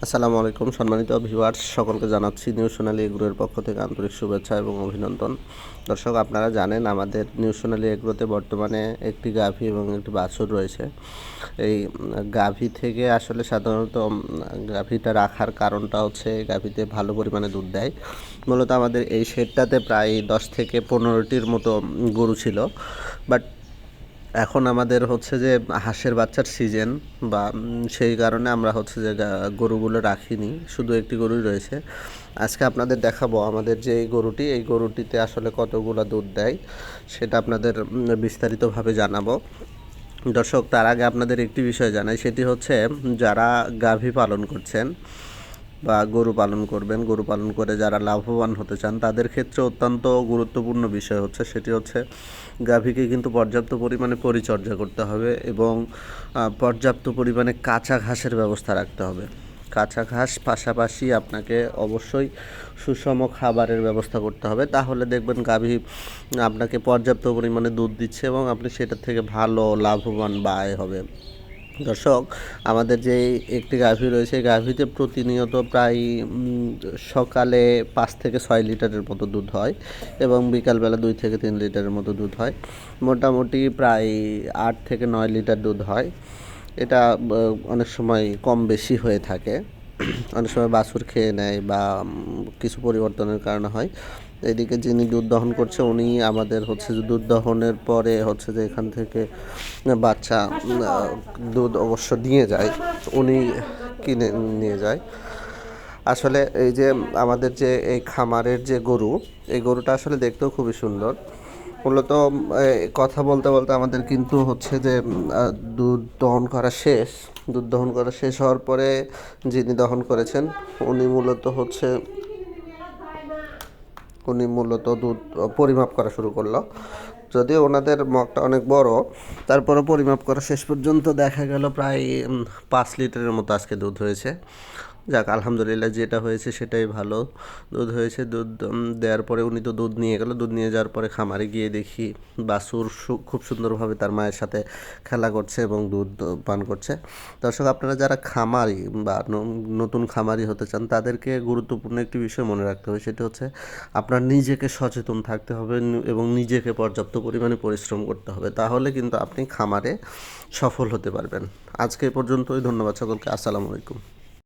আসসালামু আলাইকুম সম্মানিত ভিউয়ার্স, সকলকে জানাচ্ছি নিউজ সোনালী এগ্রোর পক্ষ থেকে আন্তরিক শুভেচ্ছা এবং অভিনন্দন। দর্শক, আপনারা জানেন আমাদের নিউজ সোনালী এগ্রোতে বর্তমানে একটি গাভী এবং একটি বাছুর রয়েছে। এই গাভী থেকে আসলে সাধারণত গাভীটা রাখার কারণটা হচ্ছে গাভীতে ভালো পরিমাণে দুধ দেয়। মূলত আমাদের এই শেডটাতে প্রায় 10 থেকে 15টির মতো গরু ছিল, বাট এখন আমাদের হচ্ছে যে হাঁসের বাচ্চার সিজন বা সেই কারণে আমরা হচ্ছে যে গরুগুলো রাখিনি, শুধু একটি গরুই রয়েছে। আজকে আপনাদের দেখাবো আমাদের যে এই গরুটিতে আসলে কতগুলো দুধ দেয় সেটা আপনাদের বিস্তারিতভাবে জানাবো। দর্শক, তার আগে আপনাদের একটি বিষয় জানাই, সেটি হচ্ছে যারা গাভী পালন করছেন বা গরু পালন করবেন, গরু পালন করে যারা লাভবান হতে চান তাদের ক্ষেত্রে অত্যন্ত গুরুত্বপূর্ণ বিষয় হচ্ছে সেটি হচ্ছে গাভীকে কিন্তু পর্যাপ্ত পরিমাণে পরিচর্যা করতে হবে এবং পর্যাপ্ত পরিমাণে কাঁচা ঘাসের ব্যবস্থা রাখতে হবে। কাঁচা ঘাস পাশাপাশি আপনাকে অবশ্যই সুষম খাবারের ব্যবস্থা করতে হবে, তাহলে দেখবেন গাভী আপনাকে পর্যাপ্ত পরিমাণে দুধ দিচ্ছে এবং আপনি সেটা থেকে ভালো লাভবান বা আয় হবে। দর্শক, আমাদের যে একটি গাভী রয়েছে, গাভীতে প্রতিনিয়ত প্রায় সকালে 5 থেকে 6 লিটারের মতো দুধ হয় এবং বিকালবেলা 2 থেকে 3 লিটারের মতো দুধ হয়। মোটামুটি প্রায় 8 থেকে 9 লিটার দুধ হয়। এটা অনেক সময় কম বেশি হয়ে থাকে, অনেক সময় বাছুর খেয়ে নেয় বা কিছু পরিবর্তনের কারণে হয়। এদিকে যিনি দুধ দহন করছে উনি আমাদের হচ্ছে যে দুধ দহনের পরে হচ্ছে যে এখান থেকে বাচ্চা দুধ অবশ্য নিয়ে যায়, উনি কিনে নিয়ে যায়। আসলে এই যে আমাদের যে এই খামারের যে গরু, এই গরুটা আসলে দেখতেও খুবই সুন্দর। মূলত কথা বলতে বলতে আমাদের কিন্তু হচ্ছে যে দুধ দহন করা শেষ। দুধ দহন করা শেষ হওয়ার পরে যিনি দহন করেছেন উনি মূলত দুধ পরিমাপ করা শুরু করলো। যদিও ওনাদের মগটা অনেক বড়, তারপরে পরিমাপ করা শেষ পর্যন্ত দেখা গেল প্রায় 5 লিটারের মতো আজকে দুধ হয়েছে। যাক, আলহামদুলিল্লাহ, যেটা হয়েছে সেটাই ভালো। দুধ হয়েছে। দুধ দেওয়ার পরে উনি তো দুধ নিয়ে গেল। দুধ নিয়ে যাওয়ার পরে খামারে গিয়ে দেখি বাছুর খুব সুন্দরভাবে তার মায়ের সাথে খেলা করছে এবং দুধ পান করছে। দর্শক, আপনারা যারা খামারি বা নতুন খামারি হতে চান তাদেরকে গুরুত্বপূর্ণ একটি বিষয় মনে রাখতে হবে, সেটি হচ্ছে আপনার নিজেকে সচেতন থাকতে হবে এবং নিজেকে পর্যাপ্ত পরিমাণে পরিশ্রম করতে হবে, তাহলে কিন্তু আপনি খামারে সফল হতে পারবেন। আজকে এ পর্যন্তই। ধন্যবাদ সকলকে। আসসালামু আলাইকুম।